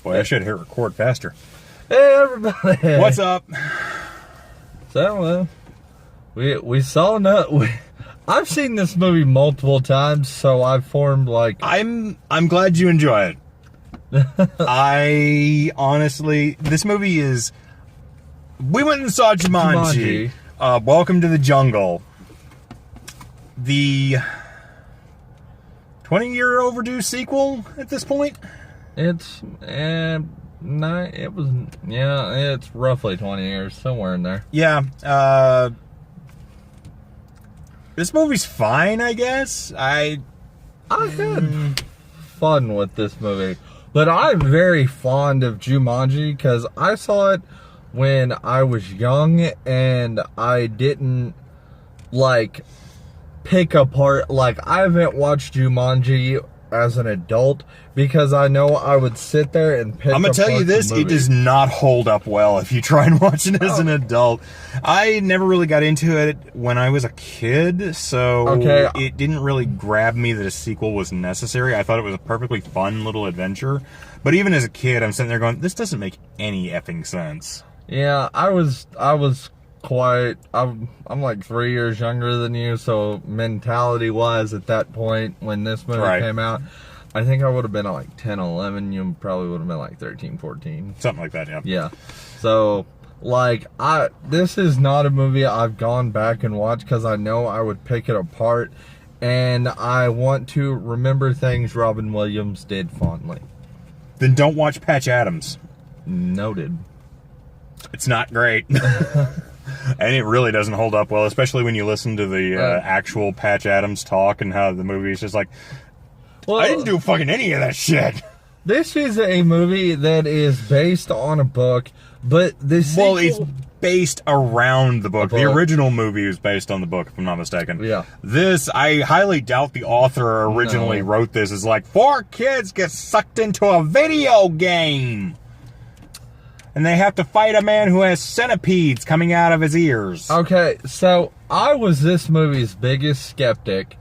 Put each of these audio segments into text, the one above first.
Boy, I should hit record faster. Hey, everybody. What's up? So, we saw I've seen this movie multiple times, so I've formed like... I'm glad you enjoy it. I honestly... This movie is... We went and saw Jumanji. Welcome to the Jungle. The 20-year overdue sequel at this point? It's roughly 20 years, somewhere in there. Yeah, this movie's fine, I guess. I had fun with this movie, but I'm very fond of Jumanji because I saw it when I was young and I didn't like pick apart. Like, I haven't watched Jumanji as an adult because I know I would sit there and pick. I'm gonna tell you this: it does not hold up well if you try and watch it as an adult. I never really got into it when I was a kid, so it didn't really grab me that a sequel was necessary. I thought it was a perfectly fun little adventure, but even as a kid, I'm sitting there going, "This doesn't make any effing sense." Yeah, I'm like 3 years younger than you, so mentality-wise at that point when this movie came out, I think I would have been like 10, 11. You probably would have been like 13, 14. Something like that, yeah. Yeah. So, like, this is not a movie I've gone back and watched because I know I would pick it apart, and I want to remember things Robin Williams did fondly. Then don't watch Patch Adams. Noted. It's not great. And it really doesn't hold up well, especially when you listen to the actual Patch Adams talk and how the movie is just like, well, I didn't do fucking any of that shit. This is a movie that is based on a book, but this it's based around the book. The original movie was based on the book, if I'm not mistaken. Yeah. This, I highly doubt the author originally wrote this as like, 4 kids get sucked into a video game. And they have to fight a man who has centipedes coming out of his ears. Okay, so I was this movie's biggest skeptic.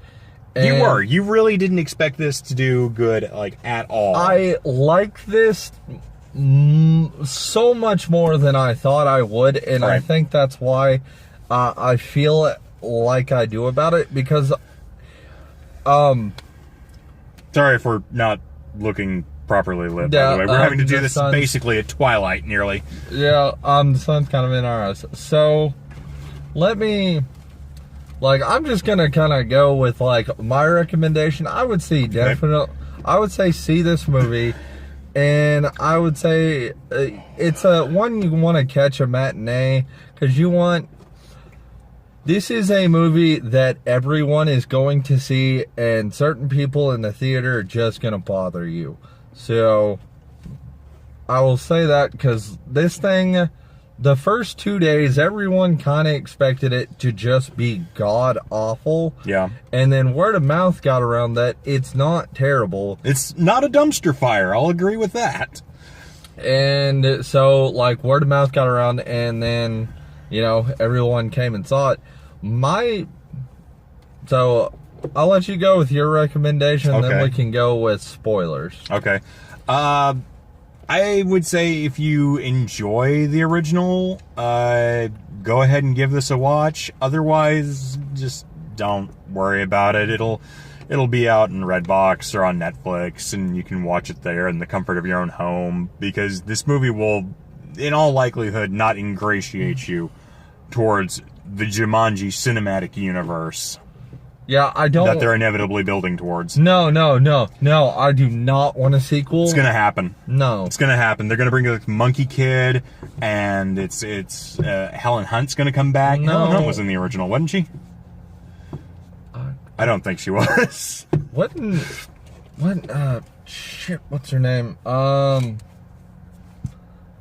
You were. You really didn't expect this to do good, like, at all. I like this so much more than I thought I would, and I think that's why I feel like I do about it, because... Sorry if we're not looking properly lit, by the way. We're having to do this basically at twilight, nearly. Yeah, the sun's kind of in our eyes. So, let me... Like, I'm just gonna kind of go with, like, my recommendation. I would see I would say see this movie, and I would say it's one you want to catch a matinee, because this is a movie that everyone is going to see, and certain people in the theater are just gonna bother you. So, I will say that because this thing, the first 2 days, everyone kind of expected it to just be god-awful. Yeah. And then word of mouth got around that it's not terrible. It's not a dumpster fire, I'll agree with that. And so, like, word of mouth got around, and then, everyone came and saw it. So, I'll let you go with your recommendation, then we can go with spoilers. Okay. I would say if you enjoy the original, go ahead and give this a watch. Otherwise, just don't worry about it. It'll be out in Redbox or on Netflix, and you can watch it there in the comfort of your own home, because this movie will, in all likelihood, not ingratiate you towards the Jumanji cinematic universe. Yeah, I don't... That they're inevitably building towards. No, I do not want a sequel. It's gonna happen. No. It's gonna happen. They're gonna bring the Monkey Kid, and it's Helen Hunt's gonna come back. No. Helen Hunt was in the original, wasn't she? I don't think she was. Shit, what's her name?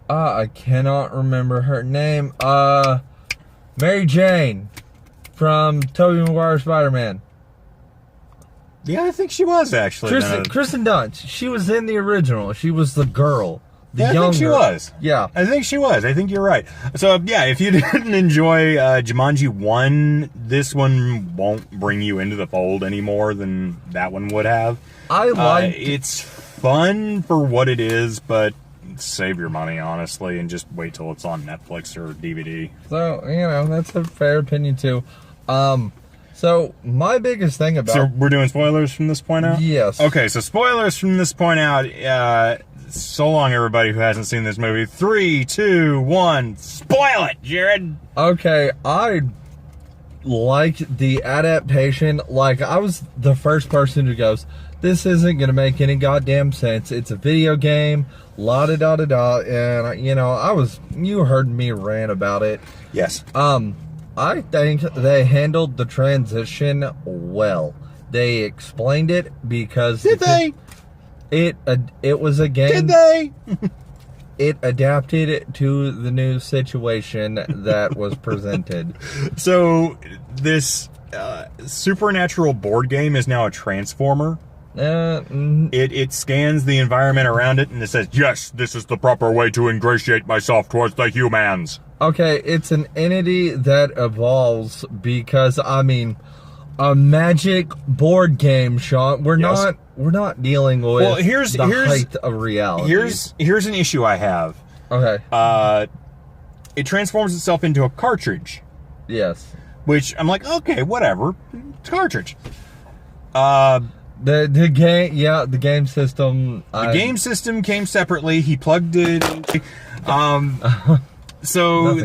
I cannot remember her name. Mary Jane. From Tobey Maguire's Spider-Man. Yeah, I think she was, actually. Kristen Dunst. She was in the original. She was the girl. I think she was. Yeah. I think she was. I think you're right. So, yeah, if you didn't enjoy Jumanji 1, this one won't bring you into the fold any more than that one would have. I like it's fun for what it is, but save your money, honestly, and just wait till it's on Netflix or DVD. So, that's a fair opinion too. So my biggest thing about... So we're doing spoilers from this point out? Yes. Okay, so spoilers from this point out. So long, everybody who hasn't seen this movie. 3, 2, 1, spoil it, Jared! Okay, I like the adaptation. Like, I was the first person who goes, this isn't going to make any goddamn sense. It's a video game, la-da-da-da-da, and, you heard me rant about it. Yes. I think they handled the transition well. They explained it because... Did they? It was a game... Did they? It adapted to the new situation that was presented. So, this supernatural board game is now a transformer. It scans the environment around it and it says, yes, this is the proper way to ingratiate myself towards the humans. Okay, it's an entity that evolves because, a magic board game, Sean. We're not dealing with the height of reality. Here's an issue I have. Okay. It transforms itself into a cartridge. Yes. Which I'm like, okay, whatever. It's a cartridge. The game system. The game system came separately. He plugged it. So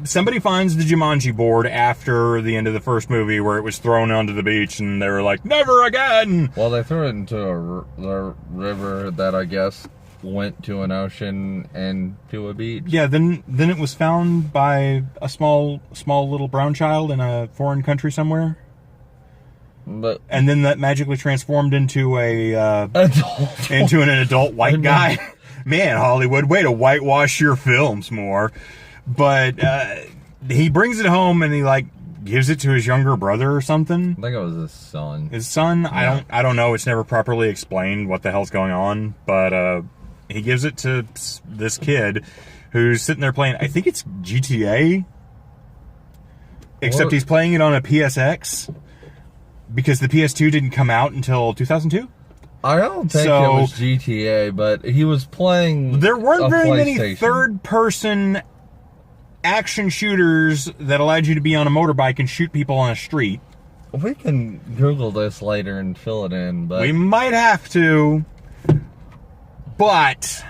somebody finds the Jumanji board after the end of the first movie where it was thrown onto the beach and they were like, never again! Well, they threw it into the river that I guess went to an ocean and to a beach. Yeah, then it was found by a small little brown child in a foreign country somewhere. And then that magically transformed into an adult white guy. Man, Hollywood, way to whitewash your films more. But he brings it home and he gives it to his younger brother or something. I think it was his son. His son? Yeah. I don't know. It's never properly explained what the hell's going on. But he gives it to this kid who's sitting there playing, I think it's GTA. Except he's playing it on a PSX. Because the PS2 didn't come out until 2002? I don't think it was GTA, but he was playing. There weren't very many third-person action shooters that allowed you to be on a motorbike and shoot people on a street. We can Google this later and fill it in, but we might have to. But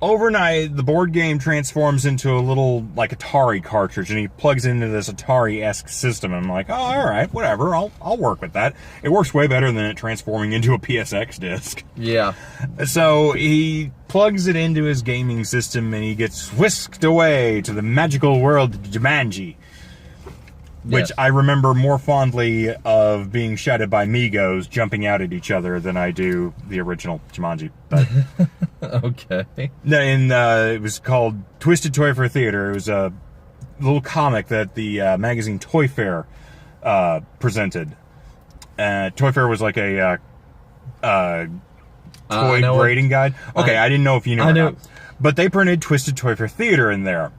overnight, the board game transforms into a little Atari cartridge, and he plugs into this Atari-esque system. And I'm like, oh, all right, whatever. I'll work with that. It works way better than it transforming into a PSX disc. Yeah. So he plugs it into his gaming system, and he gets whisked away to the magical world of Jumanji. Which I remember more fondly of being shouted by Migos jumping out at each other than I do the original Jumanji. But okay. And it was called Twisted Toy for Theater. It was a little comic that the magazine Toy Fair presented. Toy Fair was like a toy grading guide. Okay, I didn't know if you knew or not. But they printed Twisted Toy for Theater in there.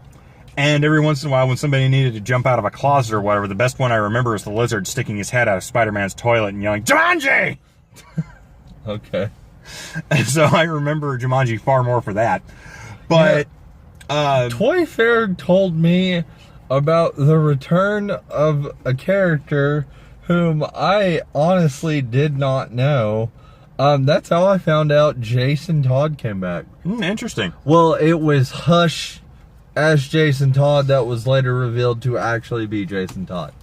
And every once in a while, when somebody needed to jump out of a closet or whatever, the best one I remember is the lizard sticking his head out of Spider-Man's toilet and yelling, Jumanji! Okay. And so I remember Jumanji far more for that. But Toy Fair told me about the return of a character whom I honestly did not know. That's how I found out Jason Todd came back. Interesting. Well, it was Hush as Jason Todd that was later revealed to actually be Jason Todd.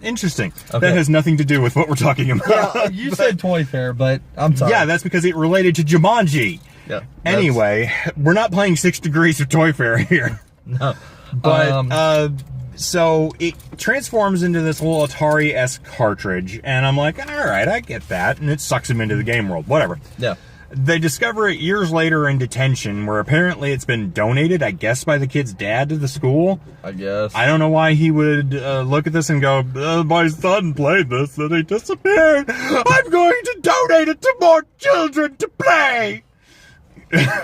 Interesting. Okay. That has nothing to do with what we're talking about. Yeah, you said Toy Fair, but I'm sorry. Yeah, that's because it related to Jumanji. Yeah. Anyway, we're not playing 6 Degrees of Toy Fair here. No. But, so it transforms into this little Atari-esque cartridge, and I'm like, all right, I get that, and it sucks him into the game world, whatever. Yeah. They discover it years later in detention, where apparently it's been donated, I guess, by the kid's dad to the school. I guess. I don't know why he would look at this and go, my son played this and he disappeared. I'm going to donate it to more children to play.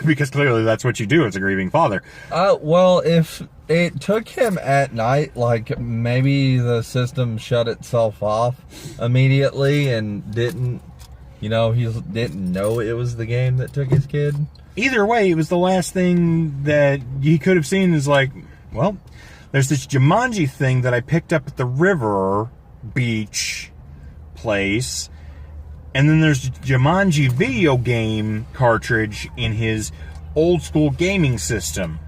Because clearly that's what you do as a grieving father. Well, if it took him at night, like maybe the system shut itself off immediately and didn't, he didn't know it was the game that took his kid. either way, it was the last thing that he could have seen. Is like, well, there's this Jumanji thing that I picked up at the river beach place, and then there's Jumanji video game cartridge in his old school gaming system.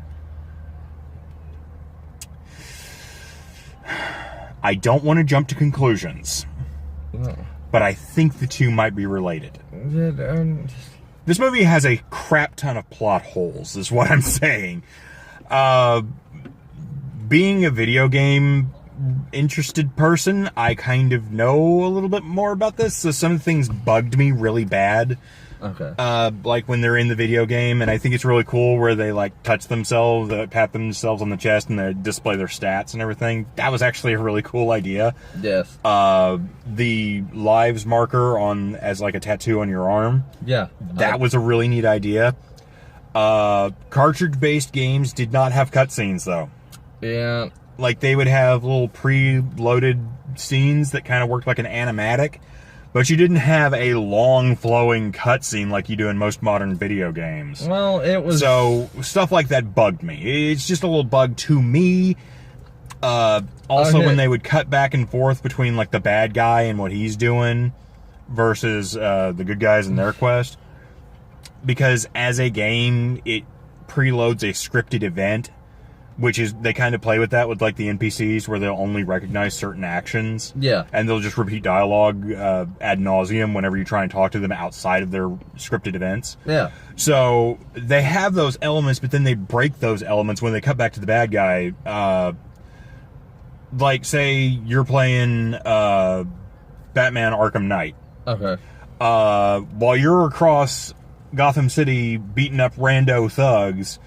I don't want to jump to conclusions, but I think the two might be related. This movie has a crap ton of plot holes, is what I'm saying. Being a video game interested person, I kind of know a little bit more about this, so some of the things bugged me really bad. Okay. Like when they're in the video game, and I think it's really cool where they like touch themselves, pat themselves on the chest, and they display their stats and everything. That was actually a really cool idea. Yes. The lives marker as like a tattoo on your arm. Yeah. That was a really neat idea. Cartridge-based games did not have cutscenes though. Yeah. Like they would have little pre-loaded scenes that kind of worked like an animatic. But you didn't have a long flowing cutscene like you do in most modern video games. Well, it was... So, stuff like that bugged me. It's just a little bug to me. Also, when they would cut back and forth between, like, the bad guy and what he's doing versus the good guys in their quest. Because as a game, it preloads a scripted event. Which is, they kind of play with that with, like, the NPCs, where they'll only recognize certain actions. Yeah. And they'll just repeat dialogue ad nauseum whenever you try and talk to them outside of their scripted events. Yeah. So, they have those elements, but then they break those elements when they cut back to the bad guy. Like, say, you're playing Batman Arkham Knight. Okay. While you're across Gotham City beating up rando thugs...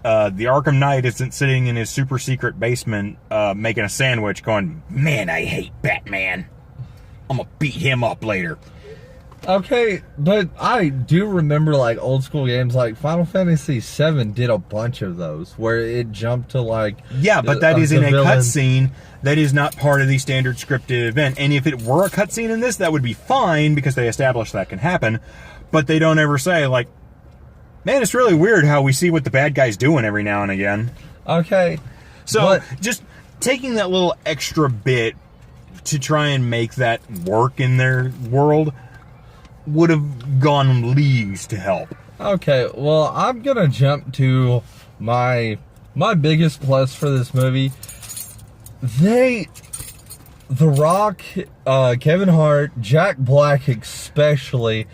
the Arkham Knight isn't sitting in his super secret basement making a sandwich going, man, I hate Batman. I'm gonna beat him up later. Okay, but I do remember like old school games like Final Fantasy VII did a bunch of those where it jumped to like... Yeah, but that is in a cutscene. That is not part of the standard scripted event. And if it were a cutscene in this, that would be fine because they established that can happen. But they don't ever say like, man, it's really weird how we see what the bad guy's doing every now and again. Okay. So, just taking that little extra bit to try and make that work in their world would have gone leagues to help. Okay, well, I'm gonna jump to my biggest plus for this movie. The Rock, Kevin Hart, Jack Black especially.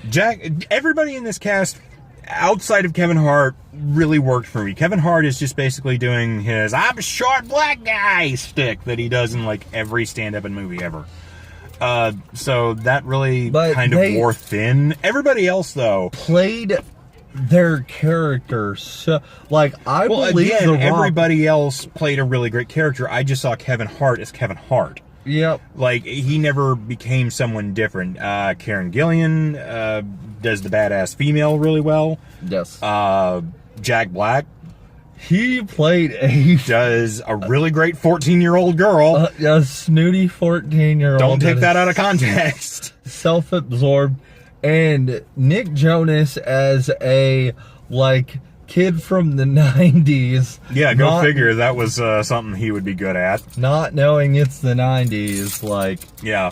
Everybody in this cast... outside of Kevin Hart really worked for me. Kevin Hart is just basically doing his I'm a short black guy stick that he does in like every stand-up and movie ever. So that really kind of wore thin. Everybody else though played their characters. So, like I believe again, The Rock, everybody else played a really great character. I just saw Kevin Hart as Kevin Hart. Yep. Like, he never became someone different. Karen Gillian does the badass female really well. Yes. Jack Black. He played does a really great 14-year-old girl. A snooty 14-year-old. Don't take that out of context. Self-absorbed. And Nick Jonas as a, like... kid from the 90s. Yeah, go figure. That was something he would be good at. Not knowing it's the 90s, like... Yeah.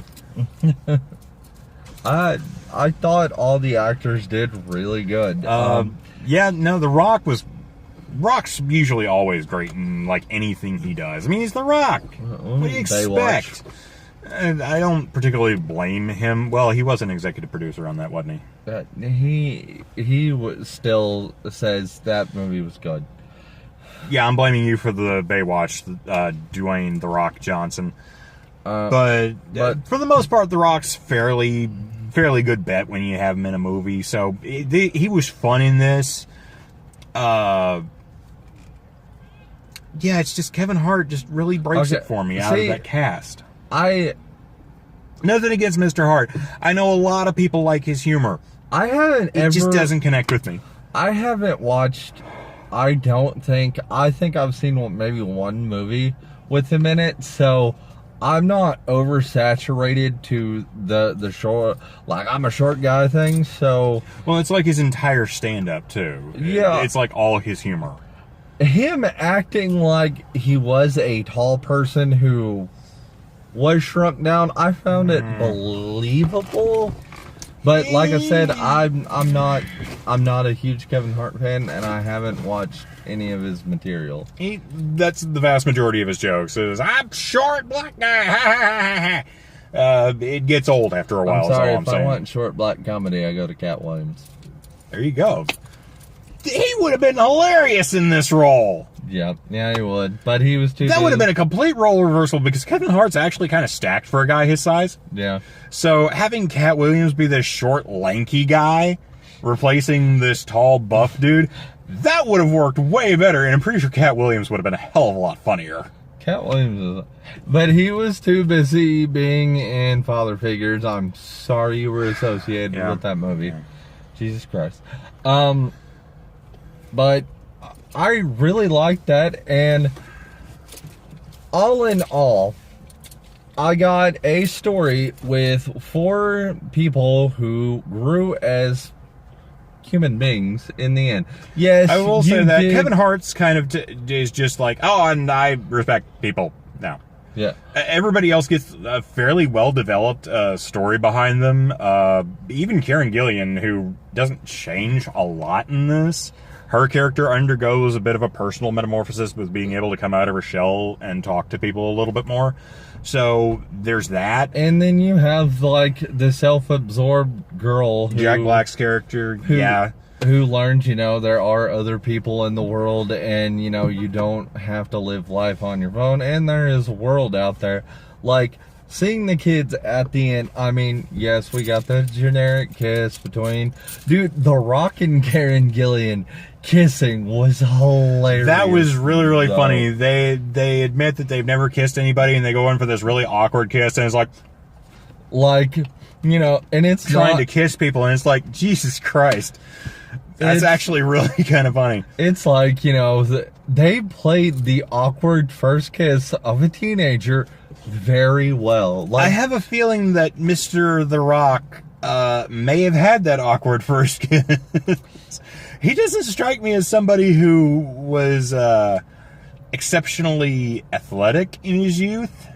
I thought all the actors did really good. Yeah, no, Rock's usually always great in, like, anything he does. I mean, he's The Rock. What do you expect? I don't particularly blame him. Well, he was an executive producer on that, wasn't he? He still says that movie was good. Yeah, I'm blaming you for the Baywatch, Dwayne The Rock Johnson. But for the most part, The Rock's fairly good bet when you have him in a movie. So he was fun in this. Yeah, it's just Kevin Hart just really breaks it for me out of that cast. Nothing against Mr. Hart. I know a lot of people like his humor. It just doesn't connect with me. I haven't watched, I think I've seen maybe one movie with him in it, so I'm not oversaturated to the short, like I'm a short guy thing, so... Well, it's like his entire stand-up, too. Yeah. It's like all his humor. Him acting like he was a tall person who was shrunk down, I found it believable. But like I said, I'm not a huge Kevin Hart fan, and I haven't watched any of his material. That's the vast majority of his jokes. Is I'm short black guy. It gets old after a while. I'm sorry, if I want short black comedy, I go to Cat Williams. There you go. He would have been hilarious in this role. Yeah, he would. But he was too. That would have been a complete role reversal because Kevin Hart's actually kind of stacked for a guy his size. Yeah. So having Cat Williams be this short, lanky guy replacing this tall, buff dude, that would have worked way better. And I'm pretty sure Cat Williams would have been a hell of a lot funnier. Cat Williams, but he was too busy being in Father Figures. I'm sorry you were associated with that movie. Yeah. Jesus Christ. But I really liked that, and all in all, I got a story with 4 people who grew as human beings in the end. Yes, I will say that Kevin Hart's kind of is just like, oh, and I respect people now. Yeah. Everybody else gets a fairly well-developed story behind them. Even Karen Gillan, who doesn't change a lot in this, her character undergoes a bit of a personal metamorphosis with being able to come out of her shell and talk to people a little bit more. So there's that. And then you have like the self-absorbed girl, Jack Black's character, who learns, there are other people in the world, and you don't have to live life on your own, and there is a world out there. Like seeing the kids at the end, I mean, yes, we got the generic kiss between The Rock and Karen Gillan kissing was hilarious. That was really, really funny. They admit that they've never kissed anybody, and they go in for this really awkward kiss, and it's like, and it's trying to kiss people, and it's like, Jesus Christ. That's actually really kind of funny. It's like, they played the awkward first kiss of a teenager very well. I have a feeling that Mr. The Rock may have had that awkward first kiss. He doesn't strike me as somebody who was exceptionally athletic in his youth,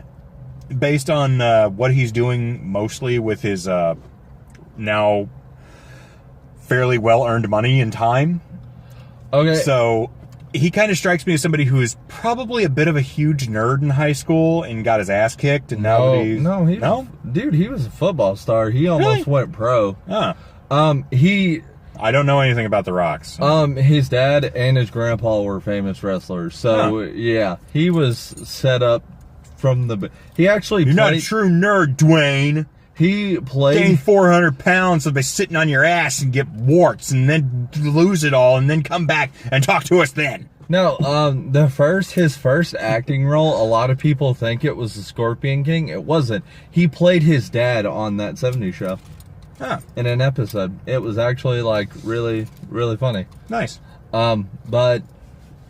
based on what he's doing mostly with his now fairly well-earned money and time. Okay. So he kind of strikes me as somebody who is probably a bit of a huge nerd in high school and got his ass kicked, and now that he's... Dude, he was a football star. He almost went pro. Huh. I don't know anything about The Rocks. His dad and his grandpa were famous wrestlers. So, yeah, he was set up from the... He actually You're not a true nerd, Dwayne. He played... Gain 400 pounds by sitting on your ass and get warts and then lose it all and then come back and talk to us then. No, his first acting role, a lot of people think it was the Scorpion King. It wasn't. He played his dad on that 70s show. Huh. In an episode. It was actually really, really funny. Nice. But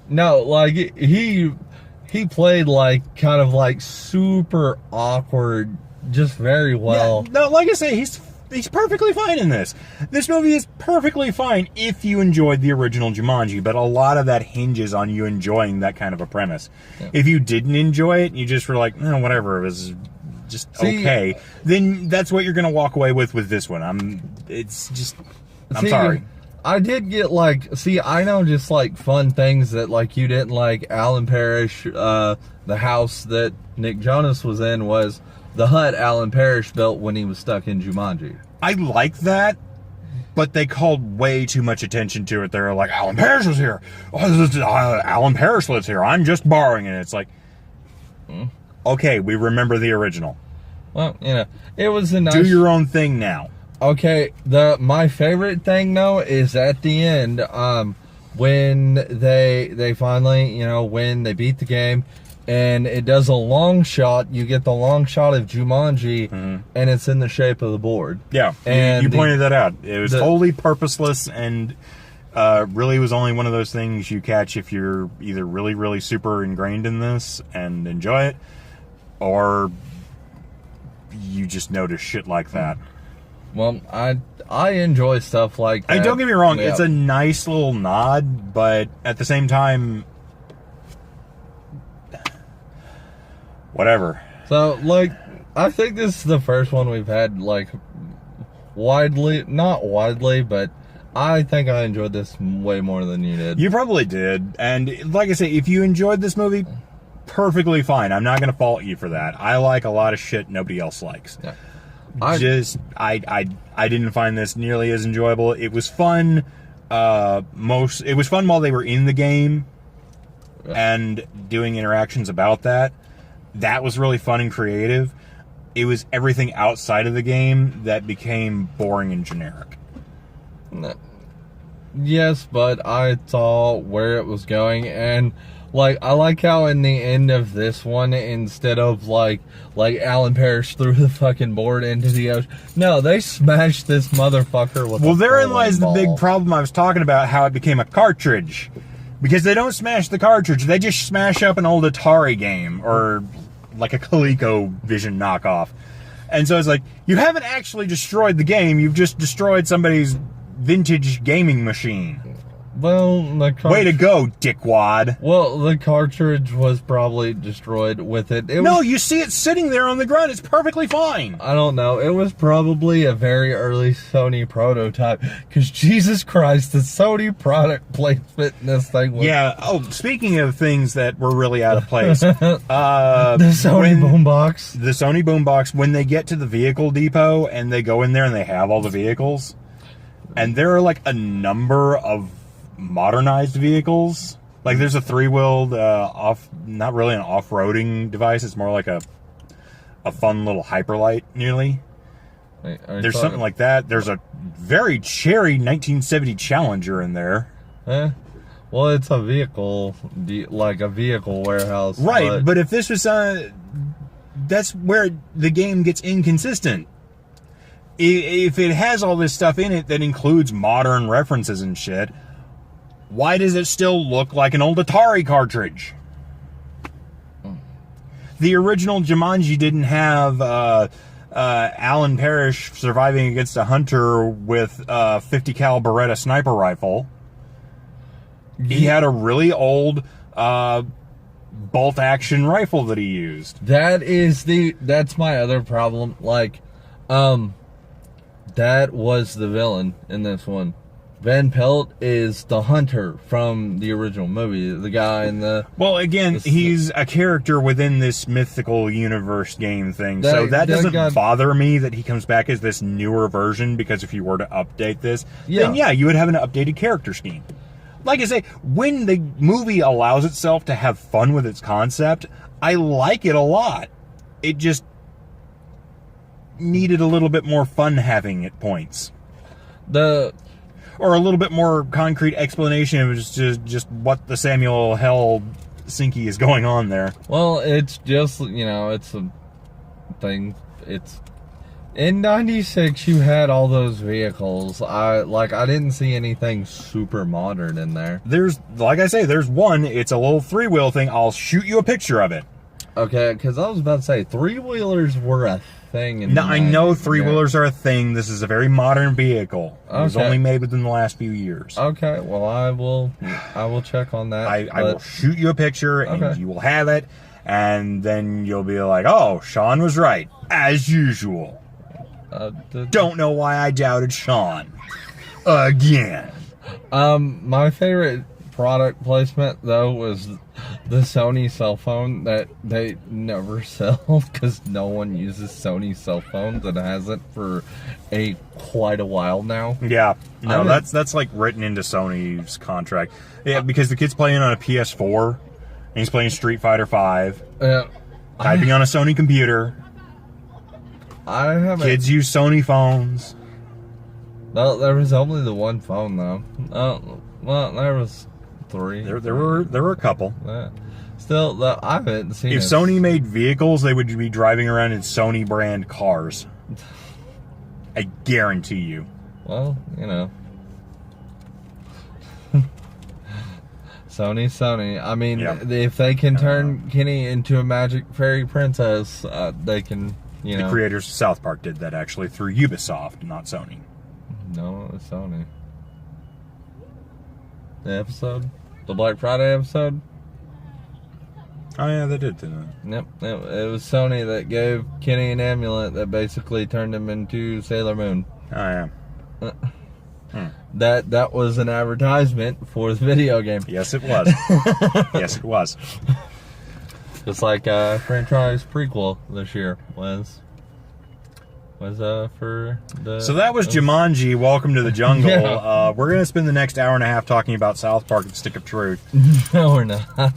no, he played kind of super awkward, just very well. Yeah, no, like I say, he's perfectly fine in this. This movie is perfectly fine if you enjoyed the original Jumanji, but a lot of that hinges on you enjoying that kind of a premise. Yeah. If you didn't enjoy it, you just were like, whatever, it was just okay, then that's what you're going to walk away with this one. I'm sorry. I did get I know just fun things that you didn't like. Alan Parrish, the house that Nick Jonas was in was the hut Alan Parrish built when he was stuck in Jumanji. I like that, but they called way too much attention to it. They're like, Alan Parrish was here. Alan Parrish lives here. I'm just borrowing it. It's like, okay, we remember the original. Well, it was a nice... Do your own thing now. Okay, my favorite thing, though, is at the end, when they finally, when they beat the game, and it does a long shot. You get the long shot of Jumanji, and it's in the shape of the board. Yeah, and you pointed that out. It was wholly purposeless, and really was only one of those things you catch if you're either really, really super ingrained in this and enjoy it, or you just notice shit like that. Well, I enjoy stuff like that. Don't get me wrong, Yeah. it's a nice little nod, but at the same time, whatever. So, like, I think this is the first one we've had, like, not widely, but I think I enjoyed this way more than you did. You probably did, and like I say, if you enjoyed this movie, perfectly fine. I'm not going to fault you for that. I like a lot of shit nobody else likes. Yeah. I didn't find this nearly as enjoyable. It was fun. It was fun while they were in the game and doing interactions about that. That was really fun and creative. It was everything outside of the game that became boring and generic. Yes, but I saw where it was going, and like I like how in the end of this one, instead of like Alan Parrish threw the fucking board into the ocean, no, they smashed this motherfucker with. Well, therein bowling lies the ball. big problem I was talking about. How it became a cartridge, because they don't smash the cartridge; they just smash up an old Atari game or like a ColecoVision knockoff. And so it's like, you haven't actually destroyed the game, you've just destroyed somebody's vintage gaming machine. Well, Way to go, dickwad. Well, the cartridge was probably destroyed with it. No, you see it sitting there on the ground, it's perfectly fine. I don't know. It was probably a very early Sony prototype, because Jesus Christ, the Sony product placement in this thing was... Yeah, speaking of things that were really out of place. the Sony boombox. The Sony boombox, when they get to the vehicle depot and they go in there and they have all the vehicles, and there are like a number of modernized vehicles. Like there's a three-wheeled not really an off-roading device, it's more like a fun little hyperlight nearly. There's something like that. There's a very cherry 1970 Challenger in there. Well, it's a vehicle, like a vehicle warehouse. Right, but if this was that's where the game gets inconsistent. If it has all this stuff in it that includes modern references and shit, why does it still look like an old Atari cartridge? The original Jumanji didn't have Alan Parrish surviving against a hunter with a 50 cal Beretta sniper rifle. He had a really old bolt action rifle that he used. That's my other problem. Like, that was the villain in this one. Van Pelt is the hunter from the original movie. The guy in the... Well, again, he's a character within this mythical universe game thing. So that doesn't bother me that he comes back as this newer version, because if you were to update this, then yeah, you would have an updated character scheme. Like I say, when the movie allows itself to have fun with its concept, I like it a lot. It just needed a little bit more fun having at points. Or a little bit more concrete explanation of just what the Samuel Helsinki is going on there. Well, it's just, it's a thing. It's... In 96, you had all those vehicles. I didn't see anything super modern in there. Like I say, there's one. It's a little three-wheel thing. I'll shoot you a picture of it. Okay, because I was about to say, three-wheelers were a thing. I know three-wheelers are a thing. This is a very modern vehicle. It was only made within the last few years. Okay, well, I will check on that. I will shoot you a picture, and you will have it, and then you'll be like, oh, Sean was right, as usual. Don't know why I doubted Sean. Again. My favorite product placement, though, was the Sony cell phone that they never sell, because no one uses Sony cell phones and hasn't for quite a while now. Yeah, no, that's like written into Sony's contract. Yeah, because the kid's playing on a PS4 and he's playing Street Fighter V, typing on a Sony computer. Kids use Sony phones. No, there was only the one phone though. Well, there was three. There were a couple. Still, I haven't seen. If Sony made vehicles, they would be driving around in Sony brand cars. I guarantee you. Well, Sony. I mean, Yeah. if they can turn Kenny into a magic fairy princess, they can, you know. The creators of South Park did that actually through Ubisoft, not Sony. No, it was Sony. The episode? The Black Friday episode? Oh yeah, they did. Yep. It was Sony that gave Kenny an amulet that basically turned him into Sailor Moon. Oh yeah. That was an advertisement for the video game. Yes, it was. Yes, it was. Just like franchise prequel this year was for the. So that was Jumanji Welcome to the Jungle. Yeah. We're gonna spend the next hour and a half talking about South Park and Stick of Truth. No, we're not.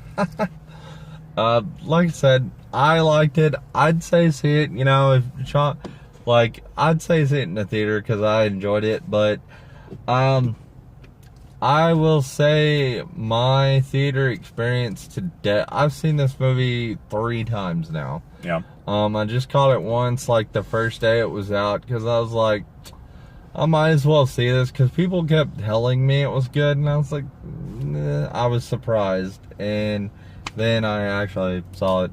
Like I said, I liked it. I'd say see it. You know, if Sean, I'd say see it in the theater because I enjoyed it. But I will say my theater experience today. I've seen this movie 3 times now. Yeah. I just caught it once, like the first day it was out, because I was like, I might as well see this, because people kept telling me it was good, and I was like, nah, I was surprised, and then I actually saw it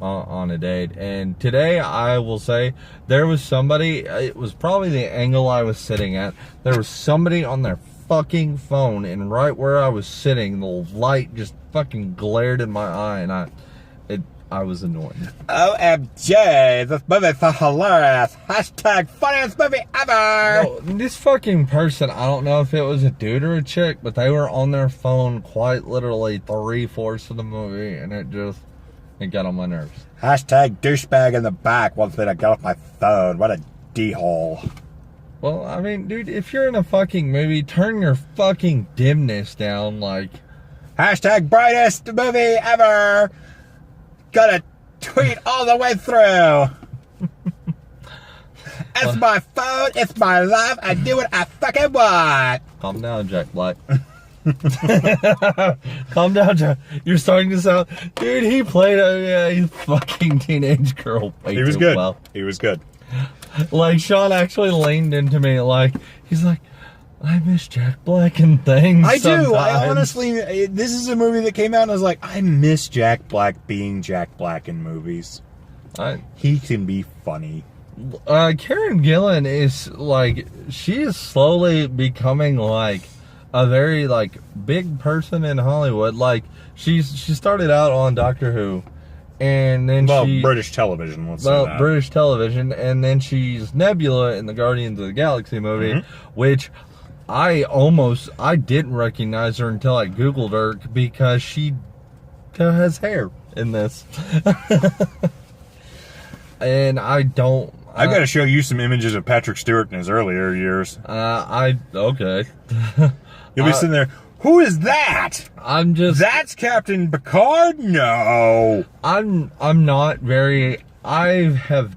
on a date. And today, I will say, there was somebody, it was probably the angle I was sitting at, there was somebody on their fucking phone, and right where I was sitting, the light just fucking glared in my eye, and I was annoyed. OMG, this movie's so hilarious. Hashtag funniest movie ever. No, this fucking person, I don't know if it was a dude or a chick, but they were on their phone quite literally 3/4 of the movie, and it got on my nerves. Hashtag douchebag in the back once I got off my phone. What a d-hole. Well, I mean, dude, if you're in a fucking movie, turn your fucking dimness down, like. Hashtag brightest movie ever. Gotta tweet all the way through. It's my phone, it's my life, I do what I fucking want. Calm down, Jack Black. Calm down, Jack. You're starting to sound... Dude, he played a fucking teenage girl way He was too good. well. He was good. Like, Sean actually leaned into me, like, he's like, I miss Jack Black and things. I do. I sometimes." honestly, this is a movie that came out and I was like, I miss Jack Black being Jack Black in movies. He can be funny. Karen Gillan is, like, she is slowly becoming, like, a very, like, big person in Hollywood. Like, she started out on Doctor Who. And then British television, let's say that. British television. And then she's Nebula in the Guardians of the Galaxy movie, which... I didn't recognize her until I Googled her because she has hair in this. And I've got to show you some images of Patrick Stewart in his earlier years. Okay. You'll be sitting there, who is that? That's Captain Picard? No. I'm not very, I have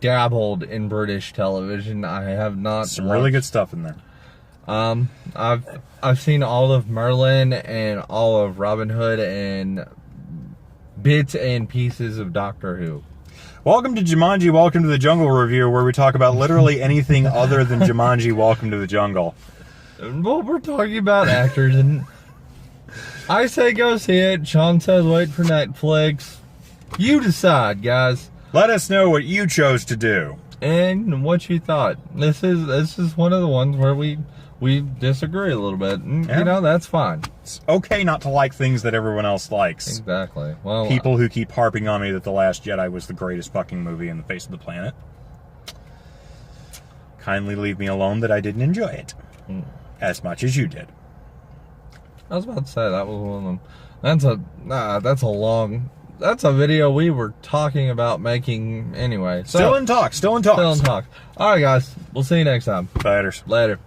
dabbled in British television. I have not Some really good stuff in there. I've seen all of Merlin and all of Robin Hood and bits and pieces of Doctor Who. Welcome to Jumanji Welcome to the Jungle review, where we talk about literally anything other than Jumanji Welcome to the Jungle. Well, we're talking about actors, and I say go see it. Sean says wait for Netflix. You decide, guys. Let us know what you chose to do. And what you thought. This is one of the ones where we disagree a little bit. And, you know, that's fine. It's okay not to like things that everyone else likes. Exactly. Well, people who keep harping on me that The Last Jedi was the greatest fucking movie in the face of the planet. Kindly leave me alone that I didn't enjoy it. As much as you did. I was about to say, that was one of them. That's a video we were talking about making anyway. Still in talk. All right, guys. We'll see you next time. Later. Later.